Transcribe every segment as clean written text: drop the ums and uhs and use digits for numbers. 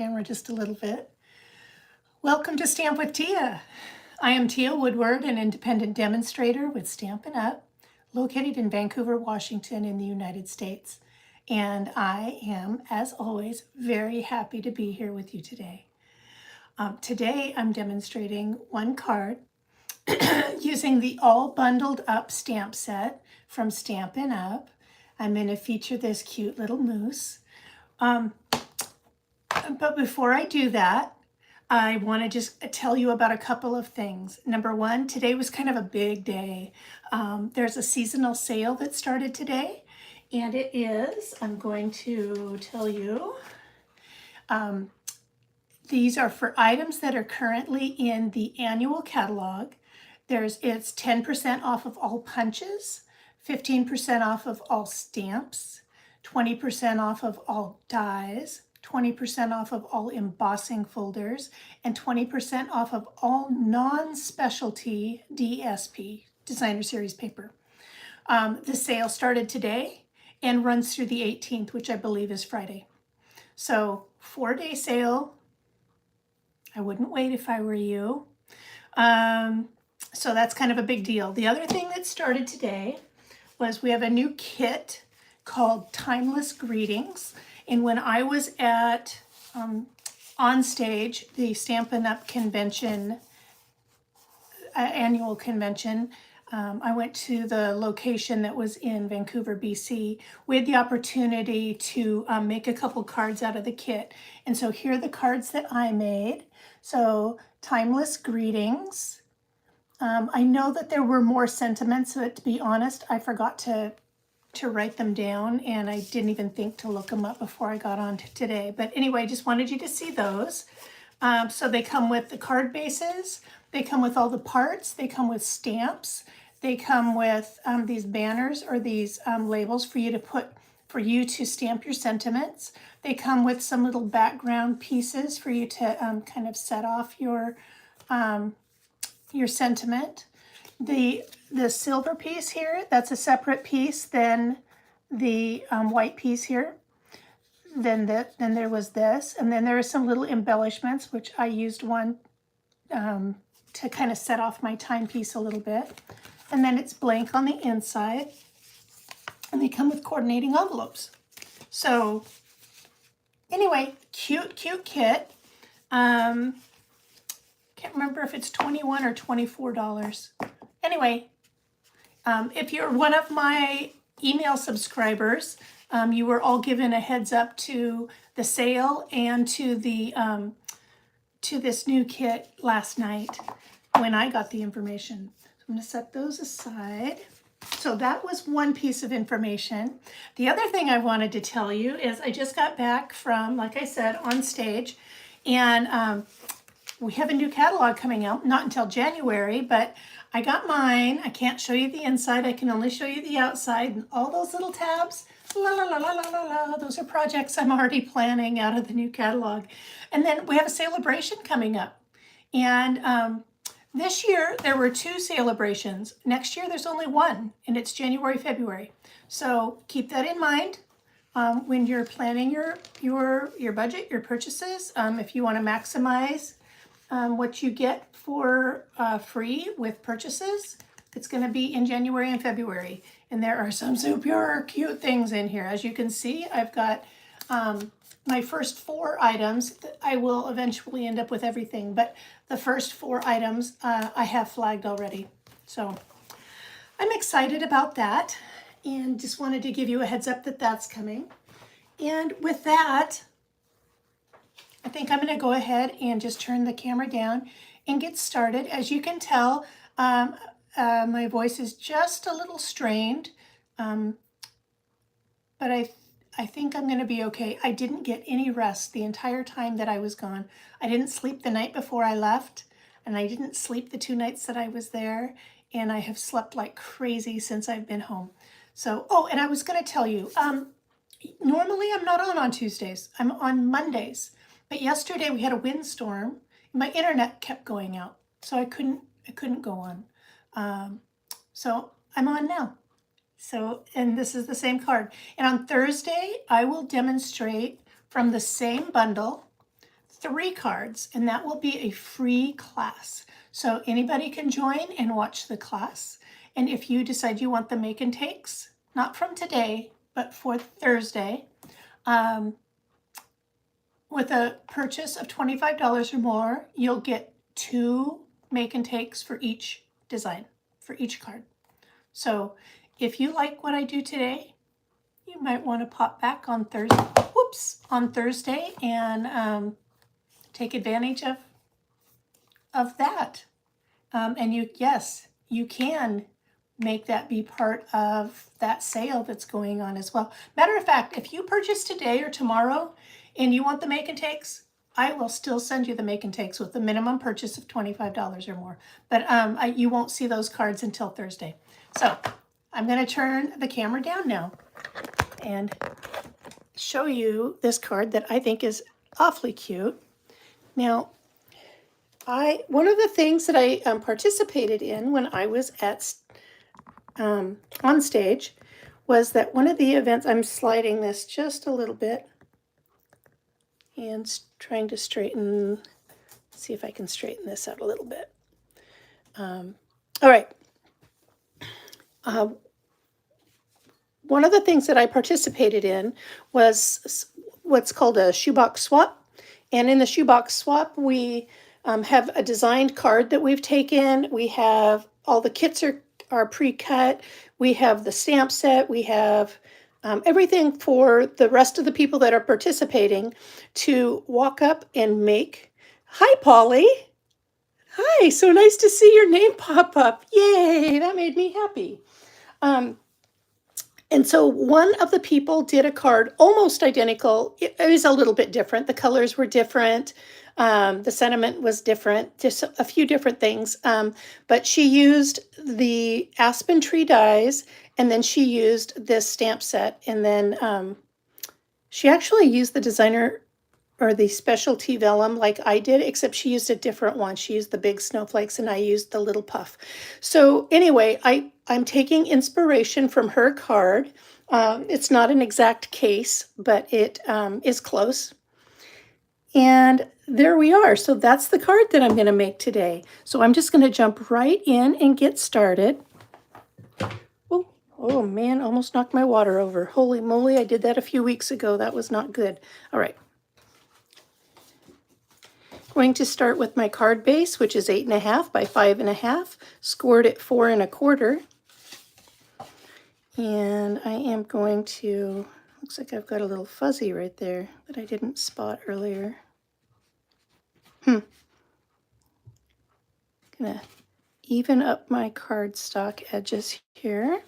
Camera just a little bit. Welcome to Stamp with Teah. I am Teah Woodward, an independent demonstrator with Stampin' Up, located in Vancouver, Washington in the United States. And I am, as always, very happy to be here with you today. Today I'm demonstrating one card using the all bundled up stamp set from Stampin' Up. I'm going to feature this cute little moose. But before I do that, I want to just tell you about a couple of things. Number one, today was kind of a big day. There's a seasonal sale that started today, and it is, I'm going to tell you, these are for items that are currently in the annual catalog. It's 10% off of all punches, 15% off of all stamps, 20% off of all dies, 20% off of all embossing folders, and 20% off of all non-specialty DSP, Designer Series paper. The sale started today and runs through the 18th, which I believe is Friday. So 4-day sale. I wouldn't wait if I were you. So that's kind of a big deal. The other thing that started today was we have a new kit called Timeless Greetings. And when I was at on stage, the Stampin' Up convention, annual convention, I went to the location that was in Vancouver, BC. We had the opportunity to make a couple cards out of the kit. And so here are the cards that I made. So Timeless Greetings. I know that there were more sentiments, but to be honest, I forgot to write them down, and I didn't even think to look them up before I got on to today. But anyway, I just wanted you to see those. So they come with the card bases, they come with all the parts, they come with stamps, they come with these banners or these labels for you to stamp your sentiments. They come with some little background pieces for you to kind of set off your sentiment. The silver piece here, that's a separate piece than the white piece here. Then there was this, and then there are some little embellishments, which I used one to kind of set off my timepiece a little bit. And then it's blank on the inside, and they come with coordinating envelopes. So anyway, cute kit. Can't remember if it's $21 or $24. Anyway, if you're one of my email subscribers, you were all given a heads up to the sale and to the to this new kit last night when I got the information. So I'm going to set those aside. So that was one piece of information. The other thing I wanted to tell you is I just got back from, like I said, on stage, and we have a new catalog coming out, not until January, but I got mine. I can't show you the inside. I can only show you the outside. And all those little tabs, la la la la la la la, those are projects I'm already planning out of the new catalog. And then we have a celebration coming up. And this year there were 2 celebrations. Next year there's only one, and it's January, February. So keep that in mind. When you're planning your budget, your purchases, if you want to maximize what you get for free with purchases, it's going to be in January and February. And there are some super cute things in here. As you can see, I've got my first 4 items. I will eventually end up with everything, but the first 4 items I have flagged already. So I'm excited about that, and just wanted to give you a heads up that that's coming. And with that, I think I'm going to go ahead and just turn the camera down and get started. As you can tell, my voice is just a little strained, but I think I'm going to be okay. I didn't get any rest the entire time that I was gone. I didn't sleep the night before I left, and I didn't sleep the 2 nights that I was there, and I have slept like crazy since I've been home. So, oh, and I was going to tell you, normally I'm not on Tuesdays. I'm on Mondays. But yesterday we had a windstorm. My internet kept going out, so I couldn't go on. So I'm on now. So, and this is the same card. And on Thursday, I will demonstrate from the same bundle 3 cards, and that will be a free class. So anybody can join and watch the class. And if you decide you want the make and takes, not from today, but for Thursday, with a purchase of $25 or more, you'll get 2 make and takes for each design, for each card. So if you like what I do today, you might want to pop back on Thursday and take advantage of that. And yes, you can make that be part of that sale that's going on as well. Matter of fact, if you purchase today or tomorrow and you want the make and takes, I will still send you the make and takes with the minimum purchase of $25 or more. But you won't see those cards until Thursday. So I'm going to turn the camera down now and show you this card that I think is awfully cute. Now, one of the things that I participated in when I was at on stage was that one of the events, I'm sliding this just a little bit and trying to see if I can straighten this out a little bit. All right. One of the things that I participated in was what's called a shoebox swap. And in the shoebox swap, we have a designed card that we've taken. We have all the kits are pre-cut. We have the stamp set. We have everything for the rest of the people that are participating to walk up and make. Hi, Polly. Hi, so nice to see your name pop up. Yay, that made me happy. And so one of the people did a card almost identical. It was a little bit different. The colors were different. The sentiment was different, just a few different things. But she used the aspen tree dies, and then she used this stamp set. And then she actually used the designer or the specialty vellum like I did, except she used a different one. She used the big snowflakes and I used the little puff. So anyway, I'm taking inspiration from her card. It's not an exact case, but it is close. And there we are. So that's the card that I'm going to make today. So I'm just going to jump right in and get started. Oh man, almost knocked my water over. Holy moly, I did that a few weeks ago. That was not good. All right. Going to start with my card base, which is 8.5 by 5.5, scored at 4 1/4. And I am going to, looks like I've got a little fuzzy right there that I didn't spot earlier. Gonna even up my cardstock edges here.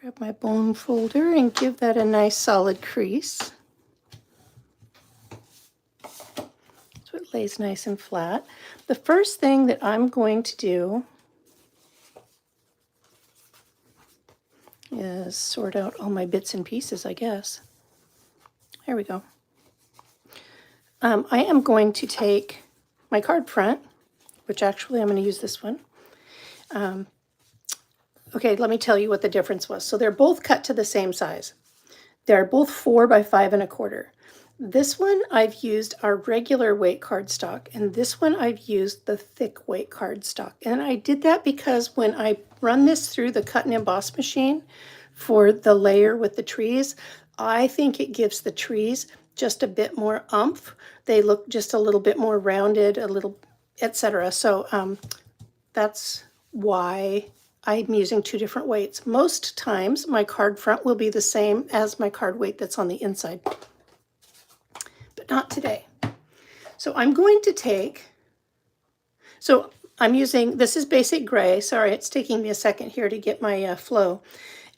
Grab my bone folder and give that a nice solid crease. So it lays nice and flat. The first thing that I'm going to do is sort out all my bits and pieces, I guess. There we go. I am going to take my card front, which actually I'm going to use this one. Okay, let me tell you what the difference was. So they're both cut to the same size. They're both 4 by 5 1/4. This one I've used our regular weight cardstock, and this one I've used the thick weight cardstock. And I did that because when I run this through the cut and emboss machine for the layer with the trees, I think it gives the trees just a bit more oomph. They look just a little bit more rounded, a little, etc. So that's why I'm using 2 different weights. Most times my card front will be the same as my card weight that's on the inside, but not today. So I'm going to take, so I'm using, this is basic gray. Sorry, it's taking me a second here to get my flow.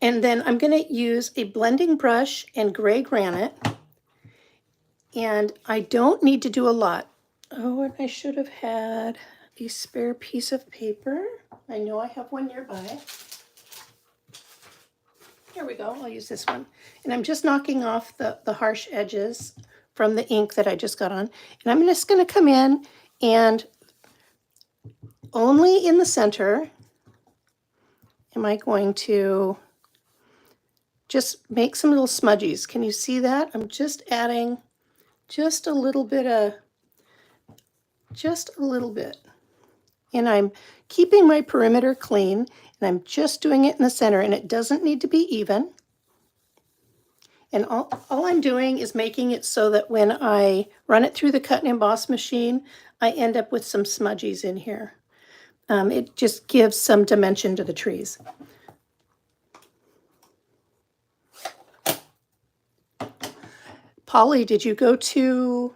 And then I'm going to use a blending brush and gray granite. And I don't need to do a lot. Oh, and I should have had a spare piece of paper. I know I have one nearby. Here we go, I'll use this one. And I'm just knocking off the harsh edges from the ink that I just got on. And I'm just gonna come in and only in the center am I going to just make some little smudgies. Can you see that? I'm just adding just a little bit. And I'm keeping my perimeter clean, and I'm just doing it in the center, and it doesn't need to be even. And all I'm doing is making it so that when I run it through the cut and emboss machine, I end up with some smudgies in here. It just gives some dimension to the trees. Polly, did you go to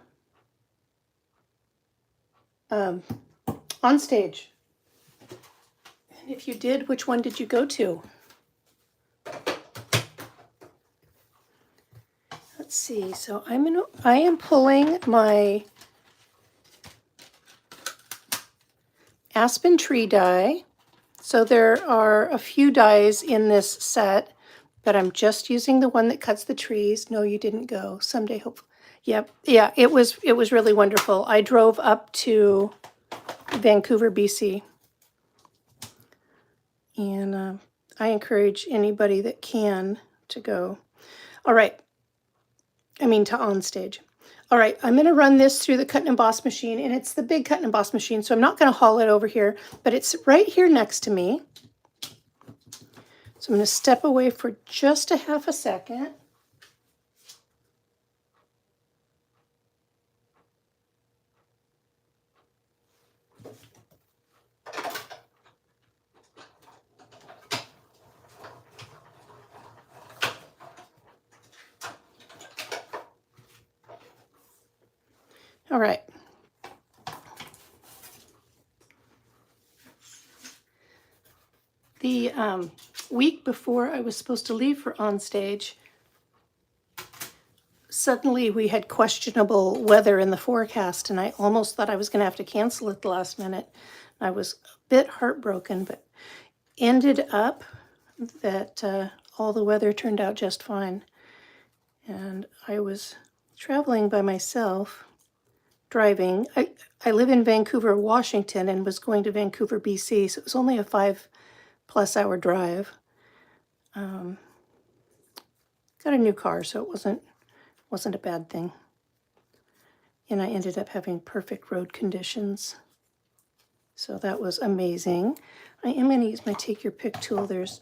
on stage? And if you did, which one did you go to? Let's see. So I am pulling my aspen tree die. So there are a few dies in this set, but I'm just using the one that cuts the trees. No, you didn't go. Someday, hopefully. Yep. Yeah, it was really wonderful. I drove up to Vancouver, BC. And I encourage anybody that can to go. All right. I mean, to on stage. All right, I'm going to run this through the cut and emboss machine, and it's the big cut and emboss machine, so I'm not going to haul it over here, but it's right here next to me. So I'm going to step away for just a half a second. All right. The week before I was supposed to leave for on stage, suddenly we had questionable weather in the forecast, and I almost thought I was going to have to cancel at the last minute. I was a bit heartbroken, but ended up that all the weather turned out just fine. And I was traveling by myself, driving. I live in Vancouver, Washington, and was going to Vancouver, BC, so it was only a 5+ hour drive. Got a new car, so it wasn't a bad thing. And I ended up having perfect road conditions. So that was amazing. I am going to use my Take Your Pick tool. There's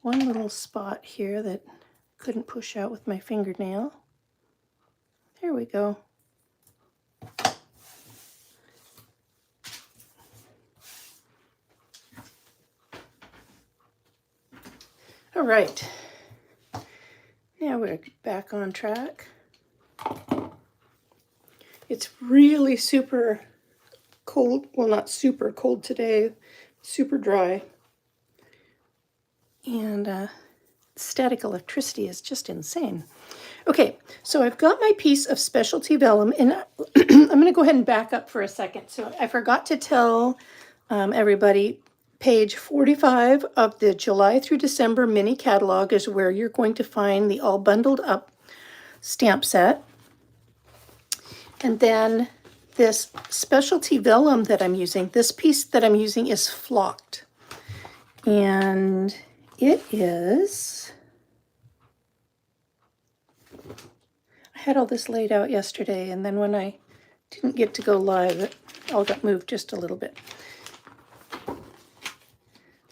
one little spot here that couldn't push out with my fingernail. There we go. All right. Now we're back on track. It's really super cold. Well, not super cold today. Super dry. And static electricity is just insane. Okay, so I've got my piece of specialty vellum, and I'm going to go ahead and back up for a second. So I forgot to tell everybody, page 45 of the July through December mini catalog is where you're going to find the all bundled up stamp set. And then this specialty vellum that I'm using, this piece that I'm using is flocked. And it is... I had all this laid out yesterday, and then when I didn't get to go live, it all got moved just a little bit.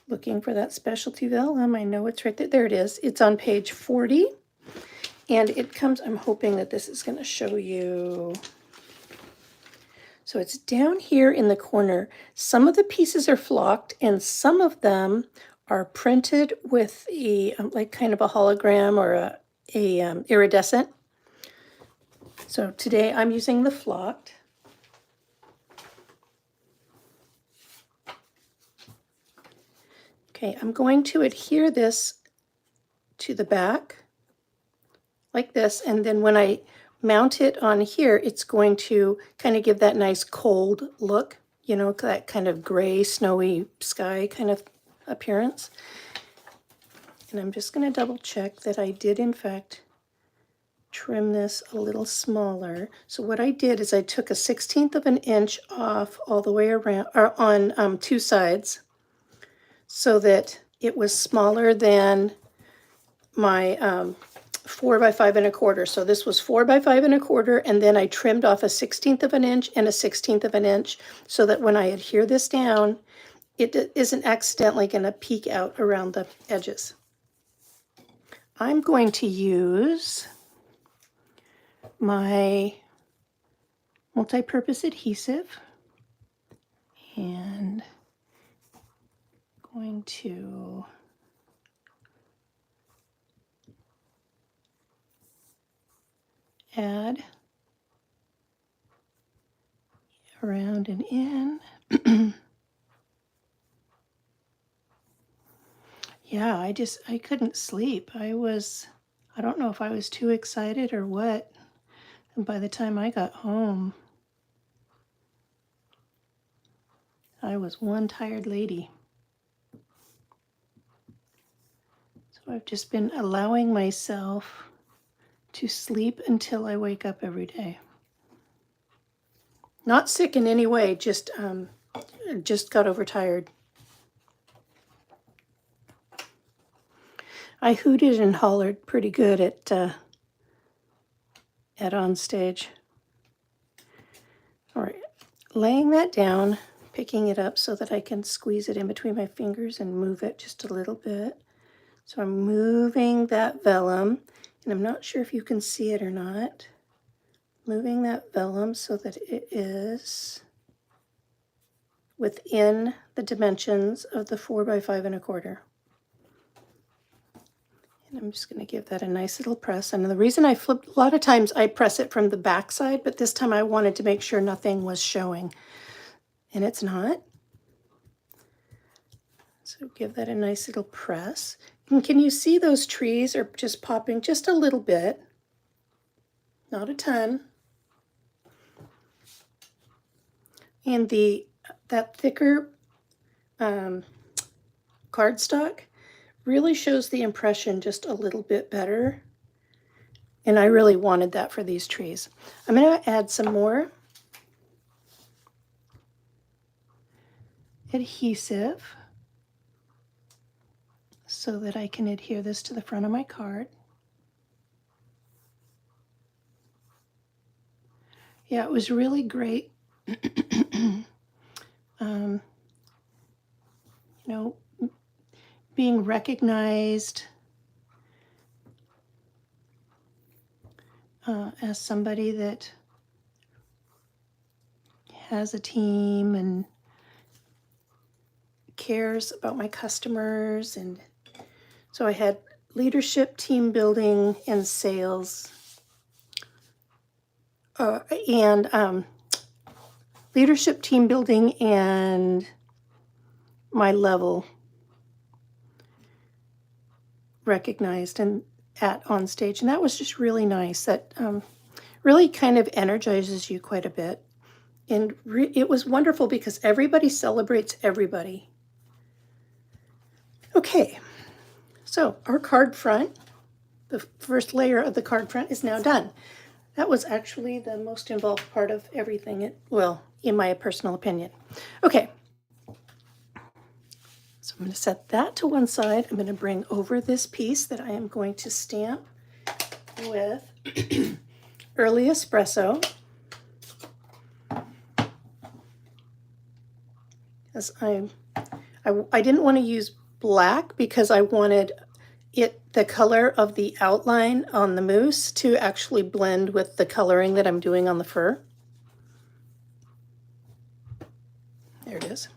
Looking for that specialty vellum. I know it's right there. There it is. It's on page 40. And it comes, I'm hoping that this is going to show you. So it's down here in the corner. Some of the pieces are flocked, and some of them are printed with a like kind of a hologram or a iridescent. So today I'm using the flocked. Okay, I'm going to adhere this to the back like this, and then when I mount it on here, it's going to kind of give that nice cold look, you know, that kind of gray, snowy sky kind of appearance. And I'm just going to double check that I did in fact trim this a little smaller. So what I did is I took a 1/16 of an inch off all the way around, or on two sides, so that it was smaller than my 4 by 5 1/4. So this was 4 by 5 1/4, and then I trimmed off a 1/16 of an inch and a 1/16 of an inch so that when I adhere this down, it isn't accidentally going to peek out around the edges. I'm going to use my multi-purpose adhesive and going to add around and in. Yeah, I couldn't sleep. I don't know if I was too excited or what. And by the time I got home, I was one tired lady. So I've just been allowing myself to sleep until I wake up every day. Not sick in any way, just got overtired. I hooted and hollered pretty good at on stage. All right, laying that down, picking it up so that I can squeeze it in between my fingers and move it just a little bit. So I'm moving that vellum, and I'm not sure if you can see it or not. Moving that vellum so that it is within the dimensions of the 4 by 5 1/4. And I'm just going to give that a nice little press. And the reason I flipped, a lot of times I press it from the back side, but this time I wanted to make sure nothing was showing. And it's not. So give that a nice little press. And can you see those trees are just popping just a little bit? Not a ton. And that thicker cardstock really shows the impression just a little bit better. And I really wanted that for these trees. I'm going to add some more adhesive so that I can adhere this to the front of my card. Yeah, it was really great. You know, being recognized as somebody that has a team and cares about my customers. And so I had leadership, team building, and sales. Leadership, team building, and my level recognized and on stage. And that was just really nice. That really kind of energizes you quite a bit. And it was wonderful because everybody celebrates everybody. Okay, so our card front, the first layer of the card front is now done. That was actually the most involved part of everything, well, in my personal opinion. Okay, so I'm going to set that to one side. I'm going to bring over this piece that I am going to stamp with Early Espresso. As I didn't want to use black because I wanted the color of the outline on the mousse to actually blend with the coloring that I'm doing on the fur. There it is.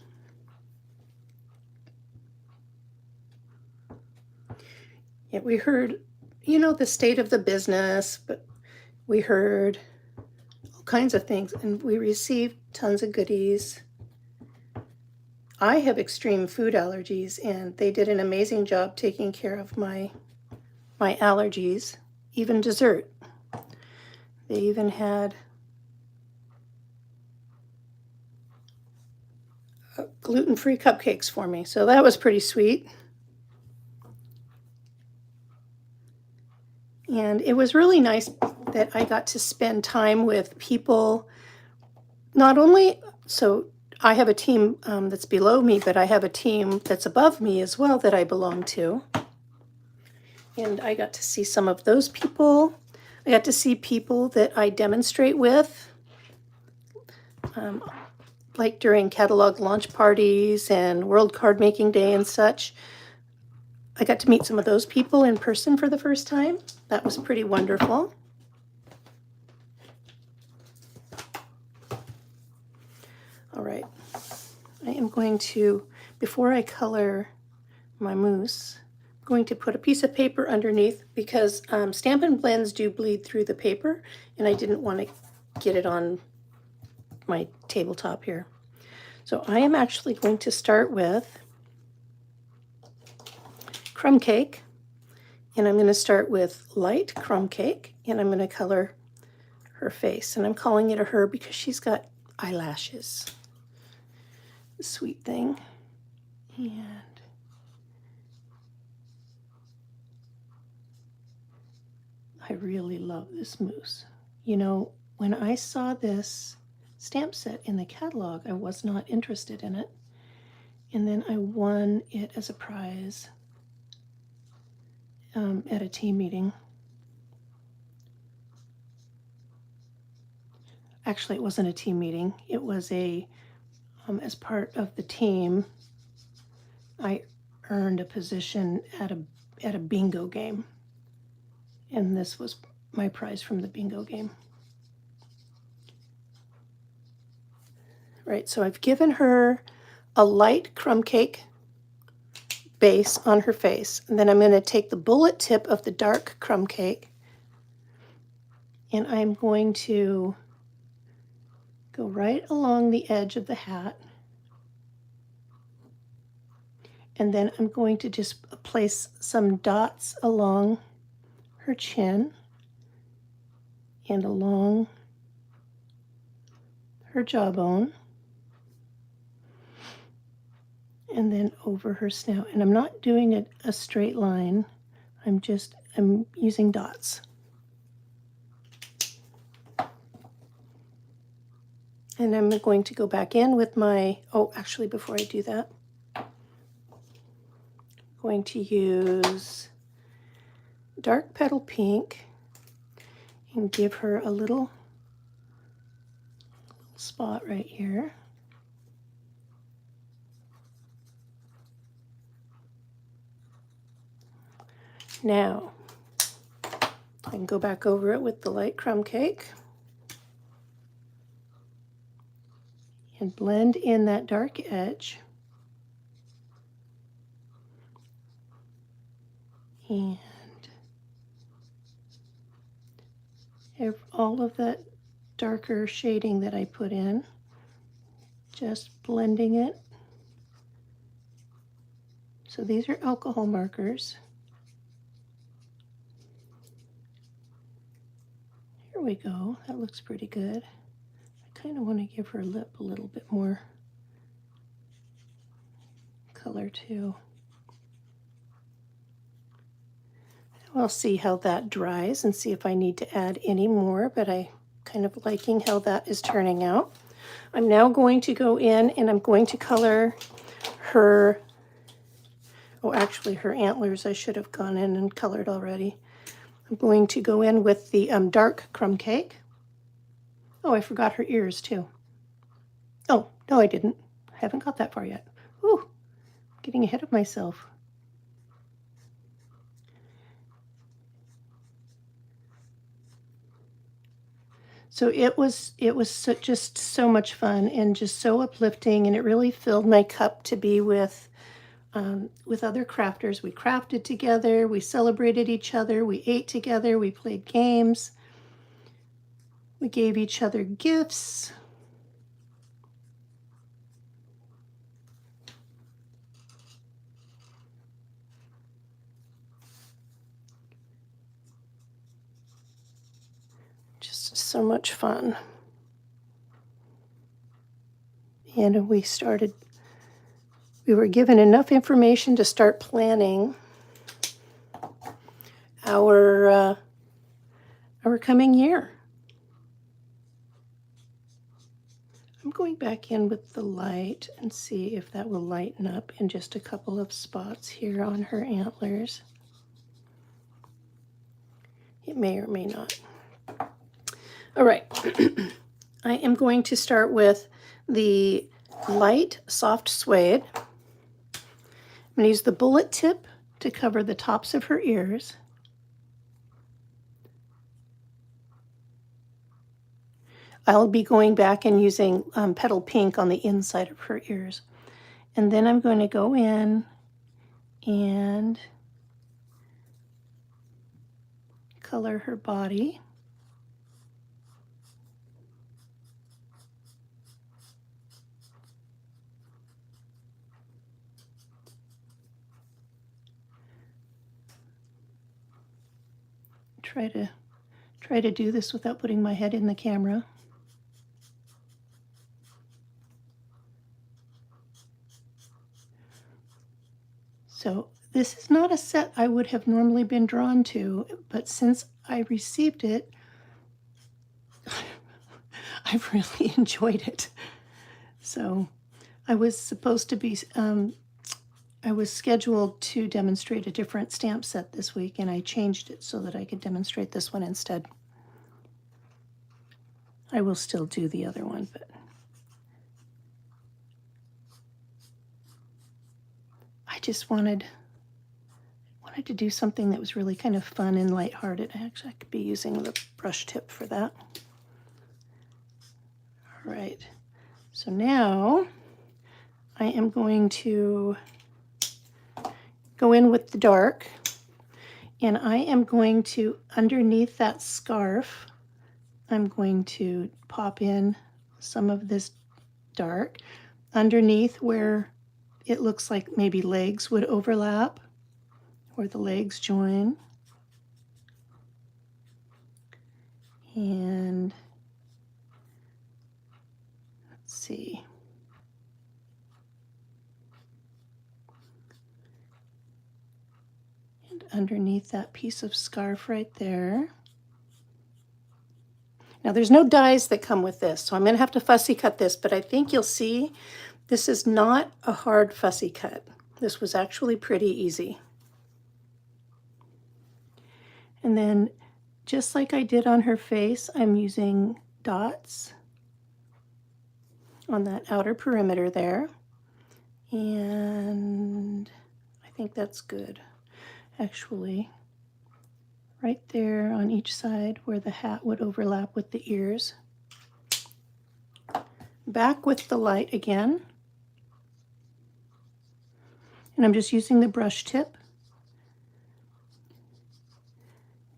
Yeah, we heard, the state of the business, but we heard all kinds of things, and we received tons of goodies. I have extreme food allergies, and they did an amazing job taking care of my allergies, even dessert. They even had gluten-free cupcakes for me, so that was pretty sweet. And it was really nice that I got to spend time with people, not only, so I have a team that's below me, but I have a team that's above me as well that I belong to. And I got to see some of those people. I got to see people that I demonstrate with, like during catalog launch parties and World Card Making Day and such. I got to meet some of those people in person for the first time. That was pretty wonderful. All right, I am going to, before I color my mousse, I'm going to put a piece of paper underneath because Stampin' Blends do bleed through the paper, and I didn't want to get it on my tabletop here. So I am actually going to start with crumb cake, and I'm going to start with light crumb cake, and I'm going to color her face, and I'm calling it a her because she's got eyelashes. Sweet thing. And I really love this mousse. You know, when I saw this stamp set in the catalog, I was not interested in it. And then I won it as a prize at a team meeting. Actually, it wasn't a team meeting. It was a, as part of the team, I earned a position at a bingo game. And this was my prize from the bingo game. Right, so I've given her a light crumb cake base on her face. And then I'm going to take the bullet tip of the dark crumb cake, and I'm going to go right along the edge of the hat. And then I'm going to just place some dots along her chin and along her jawbone, and then over her snout. And I'm not doing a straight line. I'm using dots. And I'm going to go back in with my, oh, actually, before I do that, I'm going to use dark petal pink and give her a little spot right here. Now, I can go back over it with the light crumb cake and blend in that dark edge. And all of that darker shading that I put in, just blending it. So these are alcohol markers. Here we go. That looks pretty good. I kind of want to give her lip a little bit more color too. I'll see how that dries and see if I need to add any more, but I kind of liking how that is turning out. I'm now going to go in and I'm going to color her, oh, actually her antlers I should have gone in and colored already. I'm going to go in with the dark crumb cake. Oh, I forgot her ears too. Oh, no, I didn't. I haven't got that far yet. Ooh, getting ahead of myself. So it was just so much fun and just so uplifting, and it really filled my cup to be with other crafters. We crafted together, we celebrated each other, we ate together, we played games, we gave each other gifts. Just so much fun. And we were given enough information to start planning our coming year. I'm going back in with the light and see if that will lighten up in just a couple of spots here on her antlers. It may or may not. All right. I am going to start with the light soft suede. I'm going to use the bullet tip to cover the tops of her ears. I'll be going back and using petal pink on the inside of her ears. And then I'm going to go in and color her body. Try to do this without putting my head in the camera. So this is not a set I would have normally been drawn to, but since I received it, I've really enjoyed it. So I was supposed to be, I was scheduled to demonstrate a different stamp set this week, and I changed it so that I could demonstrate this one instead. I will still do the other one, but I just wanted to do something that was really kind of fun and lighthearted. Actually, I could be using the brush tip for that. All right, so now I am going to go in with the dark, and I am going to, underneath that scarf, I'm going to pop in some of this dark underneath where it looks like maybe legs would overlap, where the legs join. And let's see. And underneath that piece of scarf right there. Now there's no dies that come with this, so I'm going to have to fussy cut this, but I think you'll see this is not a hard fussy cut. This was actually pretty easy. And then just like I did on her face, I'm using dots on that outer perimeter there. And I think that's good, actually. Right there on each side where the hat would overlap with the ears. Back with the light again. And I'm just using the brush tip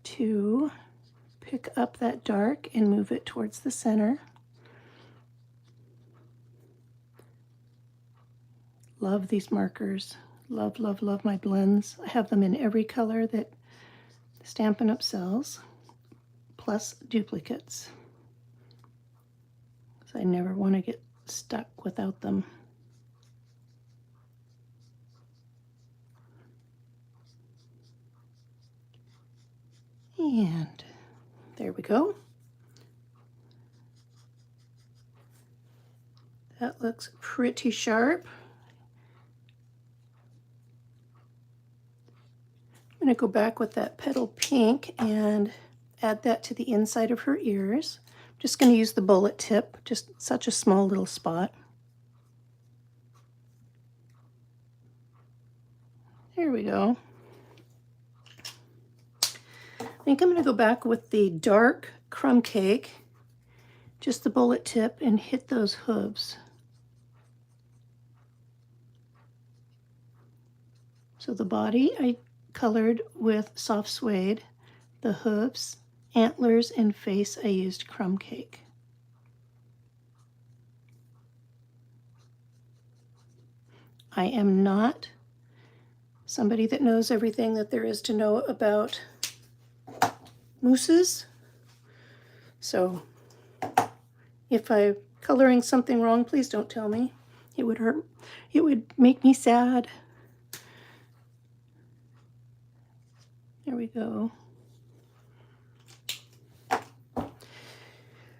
to pick up that dark and move it towards the center. Love these markers. Love, love, love my blends. I have them in every color that Stampin' Up! Sells, plus duplicates. So I never want to get stuck without them. And there we go. That looks pretty sharp. I'm going to go back with that petal pink and add that to the inside of her ears. I'm just going to use the bullet tip, just such a small little spot. There we go. I think I'm going to go back with the dark crumb cake, just the bullet tip, and hit those hooves. So the body I colored with soft suede, the hooves, antlers, and face I used crumb cake. I am not somebody that knows everything that there is to know about mousses, so if I'm coloring something wrong, please don't tell me. It would hurt. It would make me sad. There we go.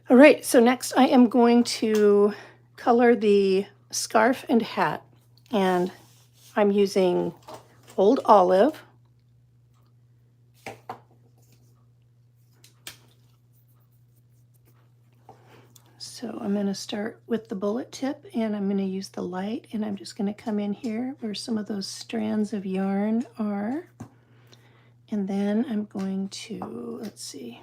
All right, so next I am going to color the scarf and hat, and I'm using Old Olive, So I'm going to start with the bullet tip, and I'm going to use the light, and I'm just going to come in here where some of those strands of yarn are. And then I'm going to, let's see,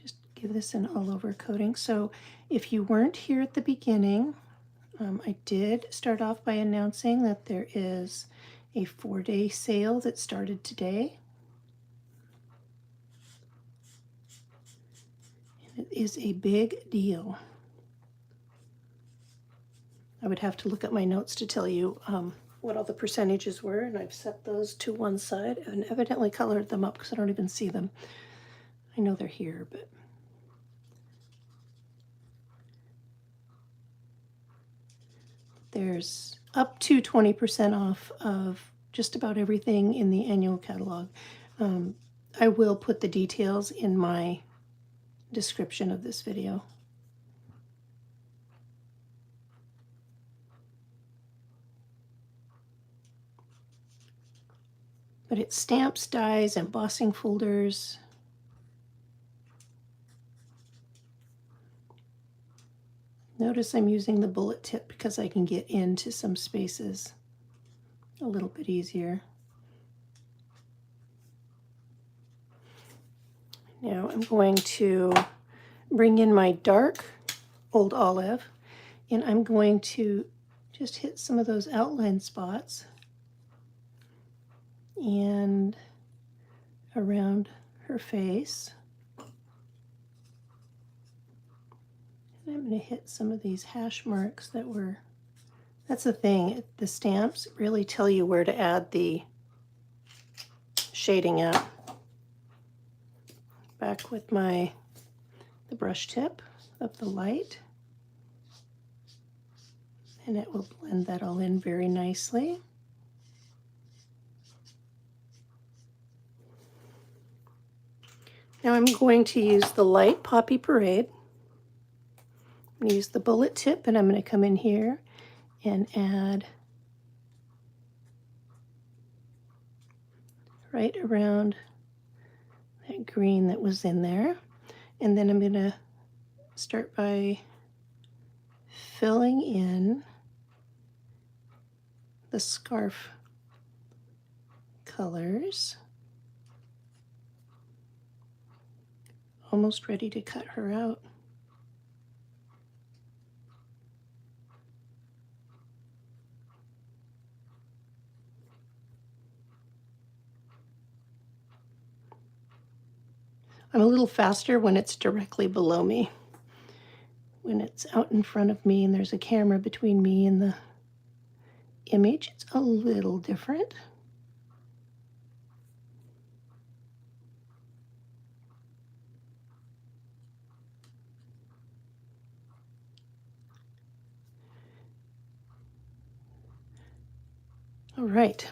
just give this an all over coating. So if you weren't here at the beginning, I did start off by announcing that there is a 4-day sale that started today. And it is a big deal. I would have to look at my notes to tell you what all the percentages were, and I've set those to one side and evidently colored them up because I don't even see them. I know they're here, but there's up to 20% off of just about everything in the annual catalog. I will put the details in my description of this video. But it's stamps, dies, embossing folders. Notice I'm using the bullet tip because I can get into some spaces a little bit easier. Now I'm going to bring in my dark Old Olive, and I'm going to just hit some of those outline spots and around her face. And I'm going to hit some of these hash marks that were, that's the thing, the stamps really tell you where to add the shading at. Back with the brush tip of the light, and it will blend that all in very nicely. Now I'm going to use the light Poppy Parade. I'm going to use the bullet tip, and I'm going to come in here and add right around that green that was in there. And then I'm going to start by filling in the scarf colors. Almost ready to cut her out. I'm a little faster when it's directly below me. When it's out in front of me and there's a camera between me and the image, it's a little different. All right.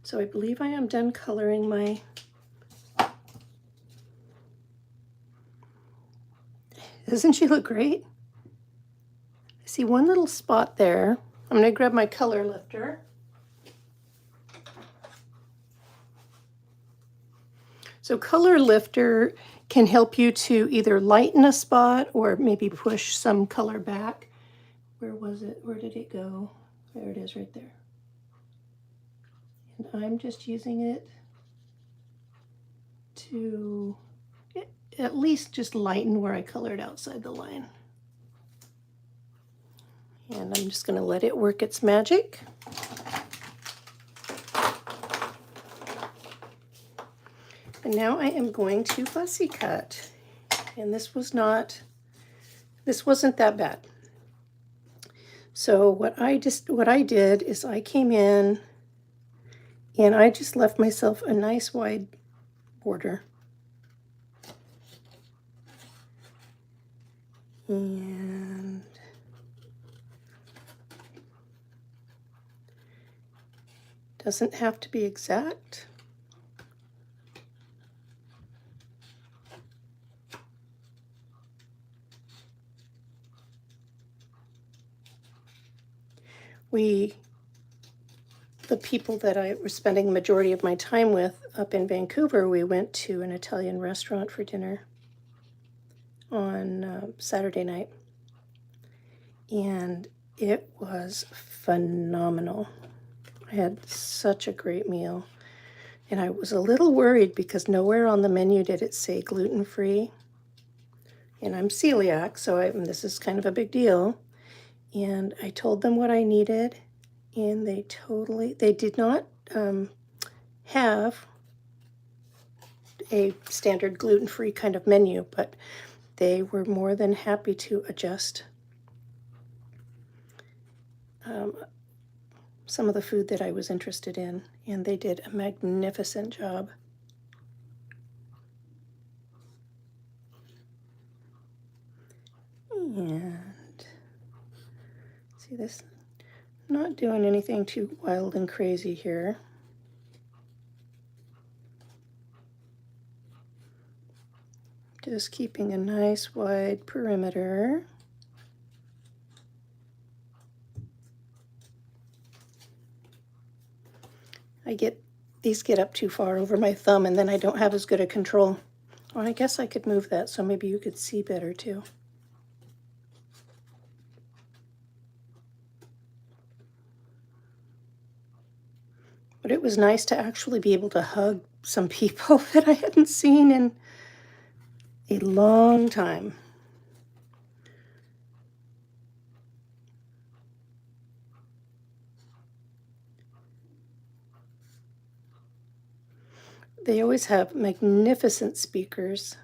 So I believe I am done coloring my Doesn't she look great? I see one little spot there. I'm going to grab my color lifter. So color lifter can help you to either lighten a spot or maybe push some color back. Where was it? Where did it go? There it is right there. And I'm just using it to at least just lighten where I colored outside the line. And I'm just going to let it work its magic. And now I am going to fussy cut. And this wasn't that bad. So what I did is I came in and I just left myself a nice wide border. And doesn't have to be exact. We the people that I was spending the majority of my time with up in Vancouver, we went to an Italian restaurant for dinner on Saturday night. And it was phenomenal. I had such a great meal. And I was a little worried because nowhere on the menu did it say gluten-free. And I'm celiac, so this is kind of a big deal. And I told them what I needed, and they did not have a standard gluten-free kind of menu, but they were more than happy to adjust some of the food that I was interested in, and they did a magnificent job. And see this, not doing anything too wild and crazy here. Just keeping a nice wide perimeter. These get up too far over my thumb, and then I don't have as good a control. Well, I guess I could move that so maybe you could see better too. But it was nice to actually be able to hug some people that I hadn't seen in a long time. They always have magnificent speakers.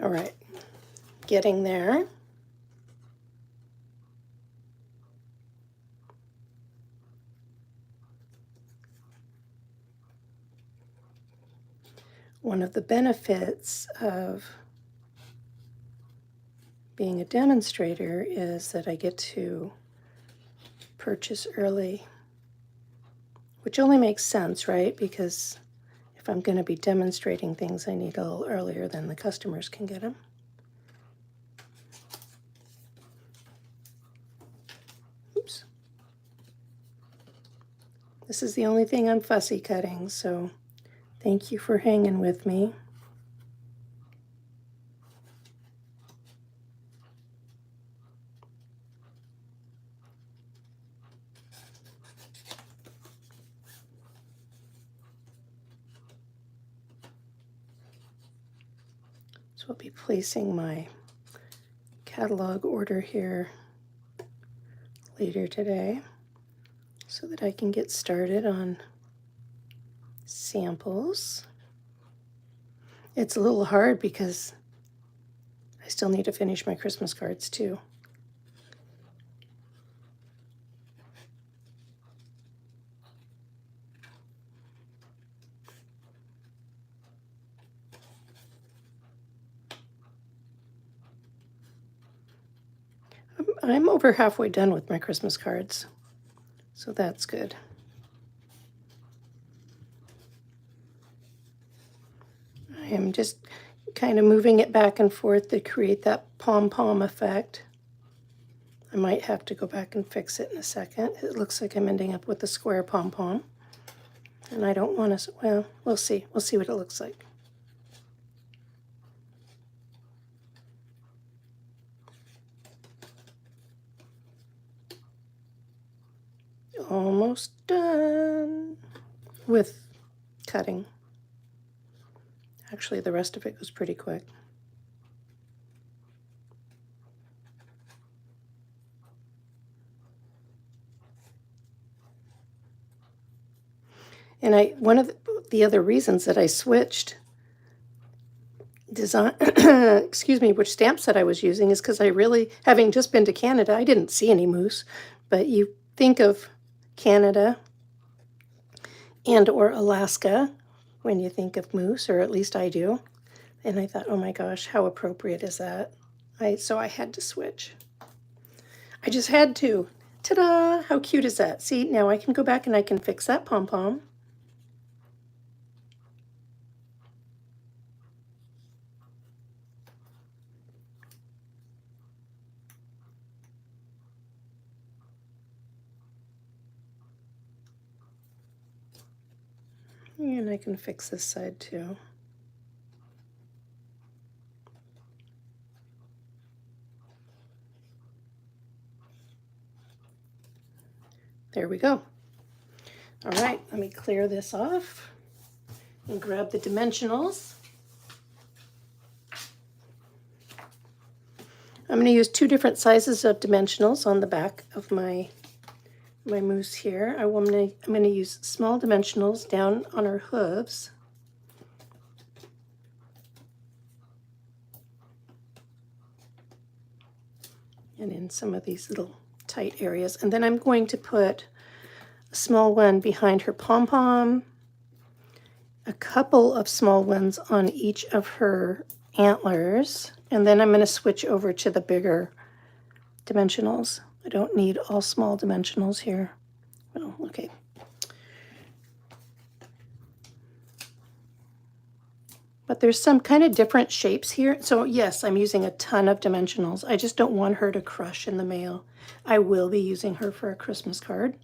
All right, getting there. One of the benefits of being a demonstrator is that I get to purchase early, which only makes sense, right? Because if I'm going to be demonstrating things, I need a little earlier than the customers can get them. Oops. This is the only thing I'm fussy cutting, so thank you for hanging with me. So I'll be placing my catalog order here later today so that I can get started on samples. It's a little hard because I still need to finish my Christmas cards too. I'm over halfway done with my Christmas cards, so that's good. I am just kind of moving it back and forth to create that pom-pom effect. I might have to go back and fix it in a second. It looks like I'm ending up with a square pom-pom, and I don't want to, well, we'll see. We'll see what it looks like. Almost done with cutting. Actually, the rest of it was pretty quick. And one of the other reasons that I switched design, excuse me, which stamp set I was using is because I really, having just been to Canada, I didn't see any moose, but you think of Canada and or Alaska when you think of moose, or at least I do. And I thought, oh my gosh, how appropriate is that? So I had to switch. I just had to. Ta-da! How cute is that? See, now I can go back and I can fix that pom-pom. And I can fix this side too. There we go. All right, let me clear this off and grab the dimensionals. I'm going to use 2 different sizes of dimensionals on the back of my moose here. I'm going to use small dimensionals down on her hooves. And in some of these little tight areas. And then I'm going to put a small one behind her pom-pom, a couple of small ones on each of her antlers, and then I'm going to switch over to the bigger dimensionals. I don't need all small dimensionals here. Oh, okay. But there's some kind of different shapes here. So yes, I'm using a ton of dimensionals. I just don't want her to crush in the mail. I will be using her for a Christmas card.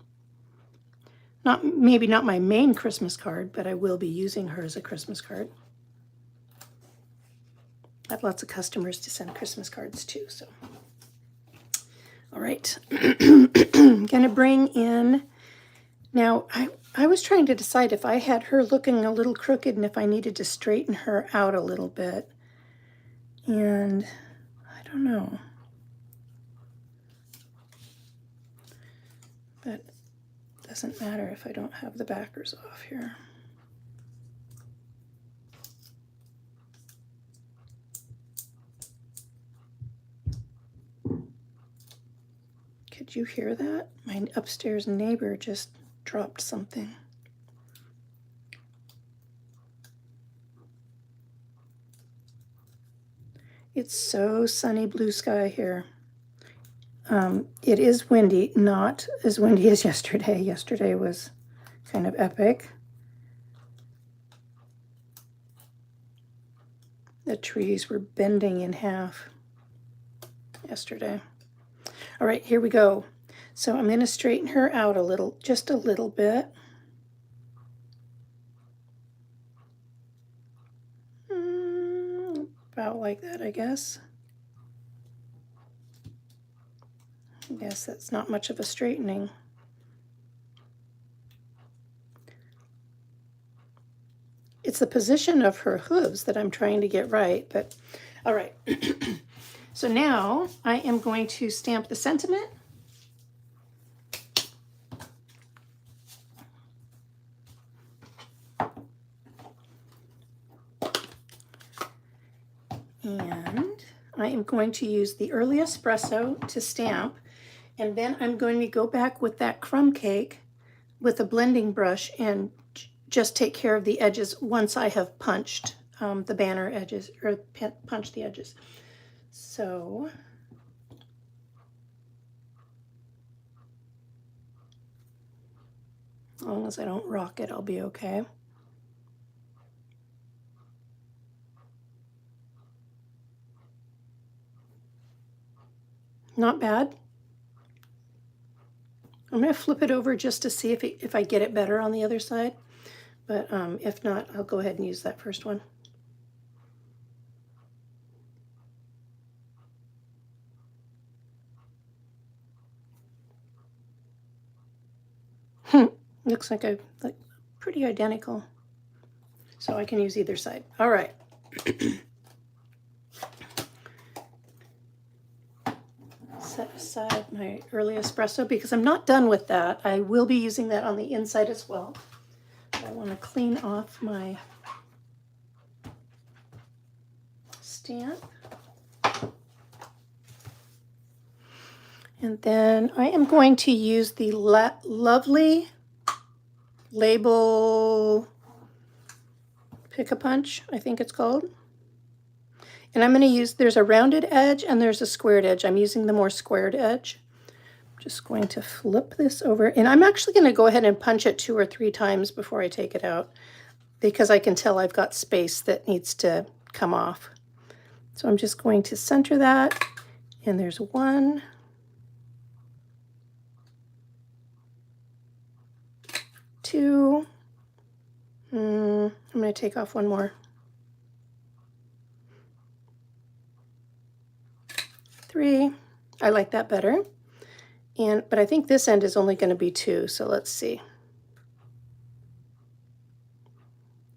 Maybe not my main Christmas card, but I will be using her as a Christmas card. I have lots of customers to send Christmas cards to, so. All right, I'm gonna bring in, now I was trying to decide if I had her looking a little crooked and if I needed to straighten her out a little bit. And I don't know. But it doesn't matter if I don't have the backers off here. Could you hear that? My upstairs neighbor just dropped something. It's so sunny blue sky here. It is windy, not as windy as yesterday. Yesterday was kind of epic. The trees were bending in half yesterday. All right, here we go. So I'm going to straighten her out a little, just a little bit. About like that, I guess. I guess that's not much of a straightening. It's the position of her hooves that I'm trying to get right, but all right. So now I am going to stamp the sentiment. And I am going to use the early espresso to stamp, and then I'm going to go back with that crumb cake with a blending brush and just take care of the edges once I have punched the banner edges, or punched the edges. So as long as I don't rock it, I'll be okay. Not bad. I'm going to flip it over just to see if I get it better on the other side. But if not, I'll go ahead and use that first one. Looks like pretty identical. So I can use either side. All right. Set aside my early espresso because I'm not done with that. I will be using that on the inside as well. I want to clean off my stamp. And then I am going to use the lovely label Pick-a-Punch, I think it's called. And I'm going to use, there's a rounded edge and there's a squared edge. I'm using the more squared edge. I'm just going to flip this over. And I'm actually going to go ahead and punch it 2 or 3 times before I take it out, because I can tell I've got space that needs to come off. So I'm just going to center that. And there's 1, 2. I'm going to take off 1 more. 3. I like that better. But I think this end is only going to be 2, so let's see.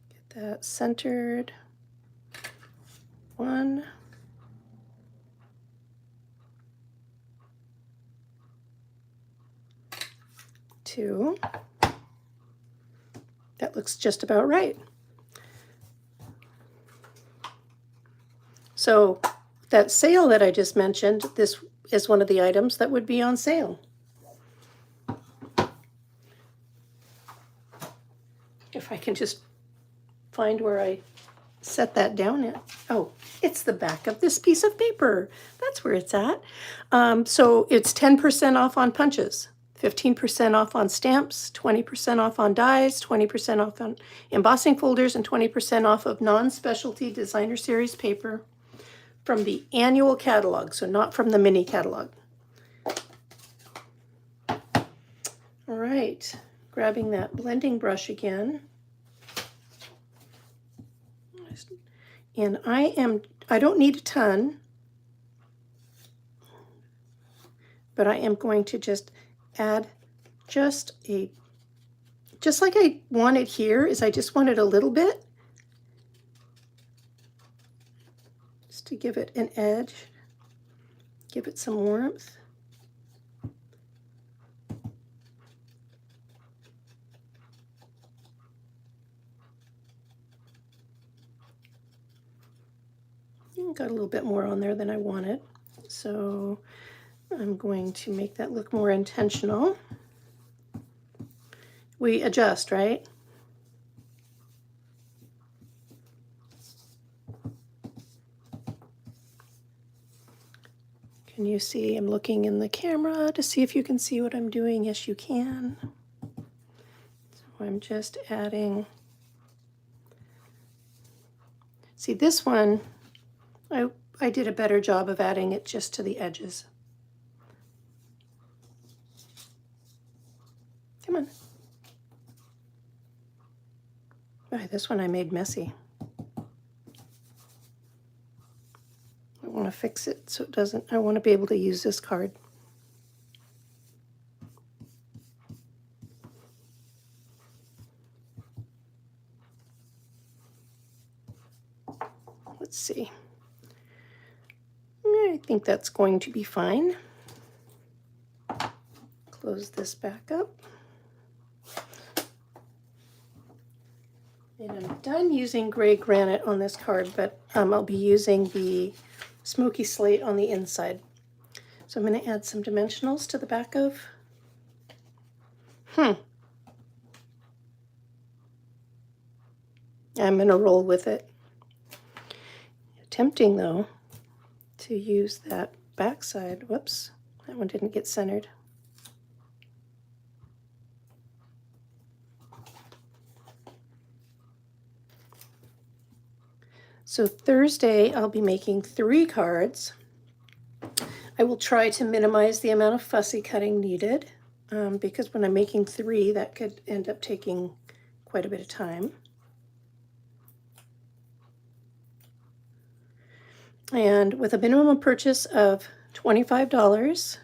Get that centered. 1. 2. That looks just about right. So that sale that I just mentioned, this is one of the items that would be on sale. If I can just find where I set that down at. Oh, it's the back of this piece of paper. That's where it's at. So it's 10% off on punches, 15% off on stamps, 20% off on dies, 20% off on embossing folders, and 20% off of non-specialty designer series paper from the annual catalog, so not from the mini catalog. All right, grabbing that blending brush again. And I don't need a ton, but I am going to just add just like I wanted here, is I just wanted a little bit, just to give it an edge, give it some warmth. Got a little bit more on there than I wanted, so I'm going to make that look more intentional. We adjust, right? Can you see? I'm looking in the camera to see if you can see what I'm doing. Yes, you can. So I'm just adding. See, this one, I did a better job of adding it just to the edges. Come on. Oh, this one I made messy. I want to fix it so it doesn't, I want to be able to use this card. Let's see. I think that's going to be fine. Close this back up. And I'm done using gray granite on this card, but I'll be using the smoky slate on the inside. So I'm going to add some dimensionals to the back of. I'm going to roll with it. Tempting though to use that backside. Whoops, that one didn't get centered. So Thursday I'll be making 3 cards. I will try to minimize the amount of fussy cutting needed because when I'm making 3, that could end up taking quite a bit of time. And with a minimum purchase of $25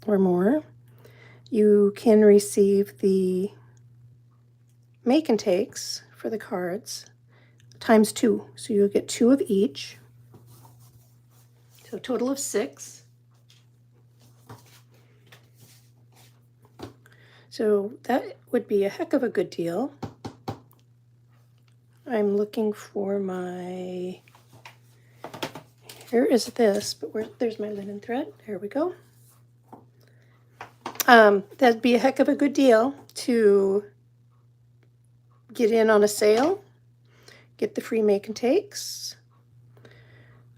or more, you can receive the make and takes for the cards times 2. So you'll get 2 of each. So a total of 6. So that would be a heck of a good deal. I'm looking for my, here is this, but there's my linen thread. There we go. That'd be a heck of a good deal to get in on a sale, get the free make and takes.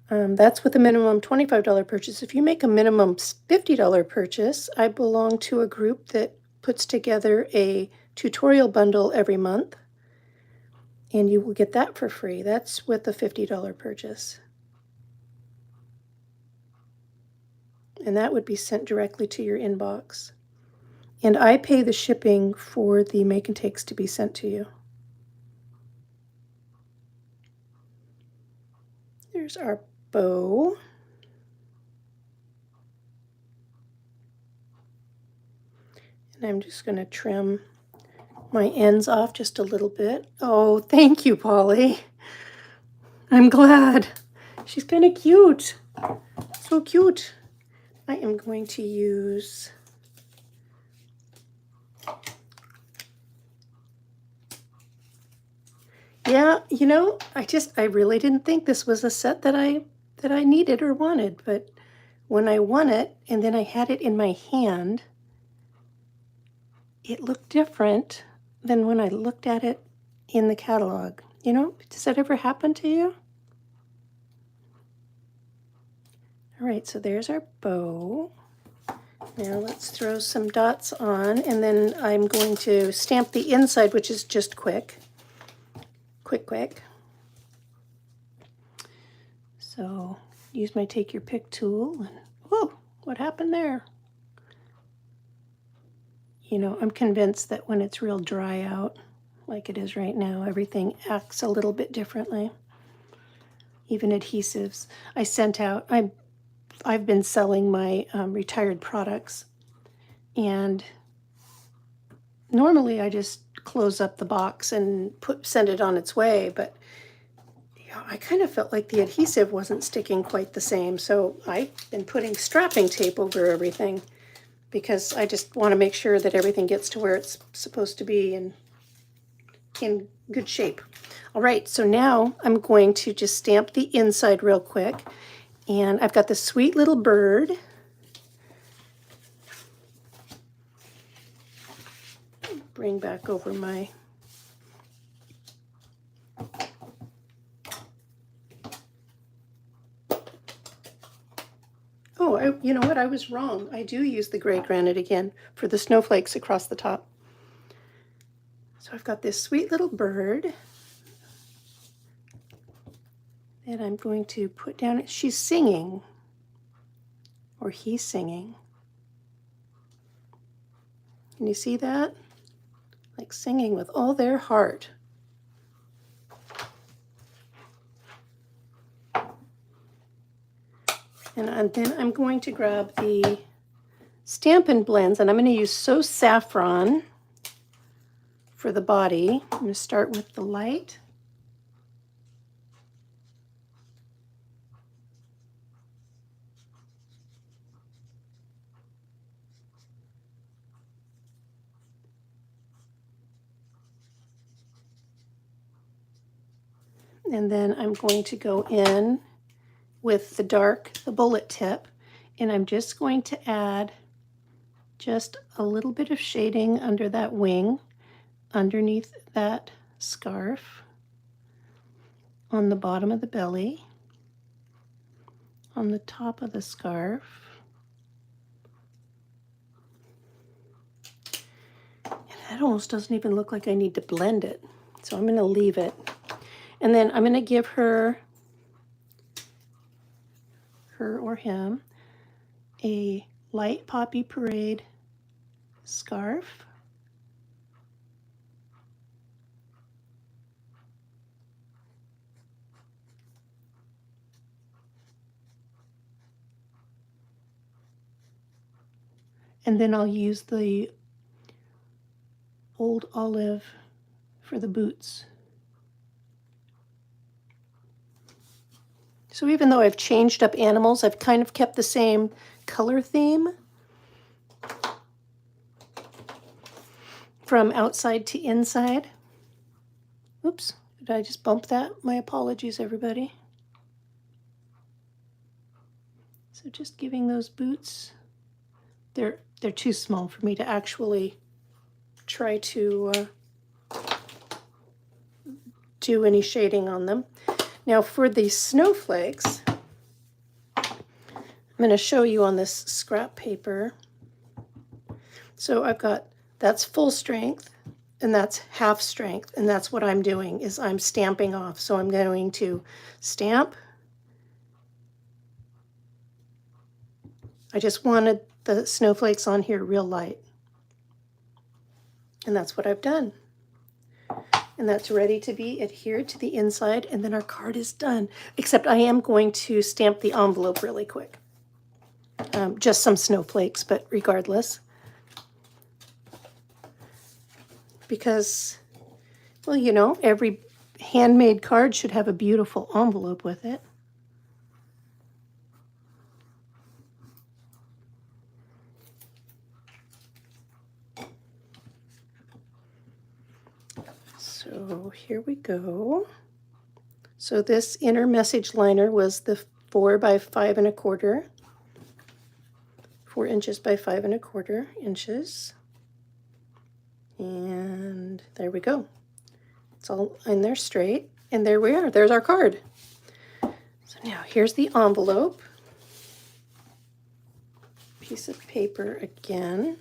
That's with a minimum $25 purchase. If you make a minimum $50 purchase, I belong to a group that puts together a tutorial bundle every month, and you will get that for free. That's with a $50 purchase. And that would be sent directly to your inbox. And I pay the shipping for the make and takes to be sent to you. There's our bow. And I'm just going to trim my ends off just a little bit. Oh, thank you, Polly. I'm glad. She's kind of cute. So cute. I am going to use yeah, you know, I really didn't think this was a set that I needed or wanted, but when I won it and then I had it in my hand, it looked different than when I looked at it in the catalog. You know, does that ever happen to you? All right, so there's our bow. Now let's throw some dots on, and then I'm going to stamp the inside, which is just quick. Quick. So use my take your pick tool, and whoa, what happened there? You know, I'm convinced that when it's real dry out, like it is right now, everything acts a little bit differently. Even adhesives. I sent out, I've been selling my retired products, and normally I just close up the box and send it on its way, but yeah, I kind of felt like the adhesive wasn't sticking quite the same, so I've been putting strapping tape over everything because I just want to make sure that everything gets to where it's supposed to be and in good shape. All right, so now I'm going to just stamp the inside real quick, and I've got this sweet little bird. Bring back over my you know what? I was wrong. I do use the gray granite again for the snowflakes across the top. So I've got this sweet little bird that I'm going to put down. She's singing, or he's singing. Can you see that? Like singing with all their heart. And then I'm going to grab the Stampin' Blends, and I'm going to use So Saffron for the body. I'm going to start with the light. And then I'm going to go in with the dark, the bullet tip, and I'm just going to add just a little bit of shading under that wing, underneath that scarf, on the bottom of the belly, on the top of the scarf, and that almost doesn't even look like I need to blend it, so I'm going to leave it. And then I'm going to give her or him a light Poppy Parade scarf. And then I'll use the Old Olive for the boots. So even though I've changed up animals, I've kind of kept the same color theme from outside to inside. Oops, did I just bump that? My apologies, everybody. So just giving those boots, they're too small for me to actually try to do any shading on them. Now for the snowflakes, I'm going to show you on this scrap paper. So I've got, that's full strength and that's half strength. And that's what I'm doing, is I'm stamping off. So I'm going to stamp. I just wanted the snowflakes on here real light. And that's what I've done. And that's ready to be adhered to the inside, and then our card is done. Except I am going to stamp the envelope really quick. Just some snowflakes, but regardless. Because, well, you know, every handmade card should have a beautiful envelope with it. So here we go. So this inner message liner was the 4 by 5 1/4, 4 inches by 5 1/4 inches. And there we go. It's all in there straight. And there we are. There's our card. So now here's the envelope. Piece of paper again.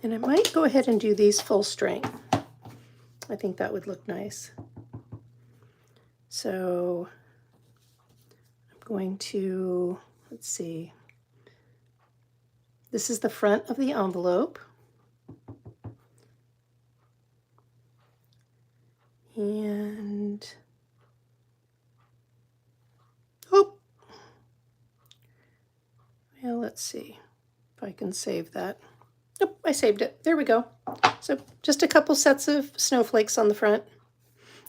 And I might go ahead and do these full strength. I think that would look nice. So I'm going to, let's see. This is the front of the envelope. And, oh, well, let's see if I can save that. Nope, I saved it. There we go. So just a couple sets of snowflakes on the front,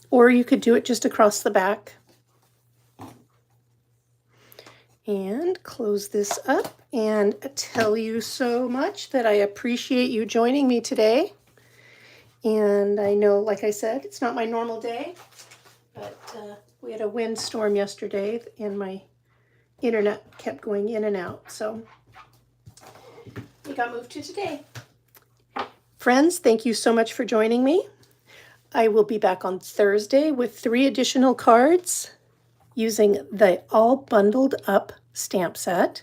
or you could do it just across the back. And close this up and tell you so much that I appreciate you joining me today. And I know, like I said, it's not my normal day, but we had a windstorm yesterday and my internet kept going in and out. So we got moved to today. Friends, thank you so much for joining me. I will be back on Thursday with 3 additional cards using the all bundled up stamp set.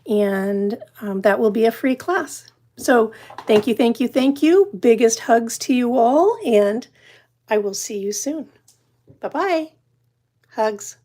And that will be a free class. So thank you, thank you, thank you. Biggest hugs to you all, and I will see you soon. Bye-bye. Hugs.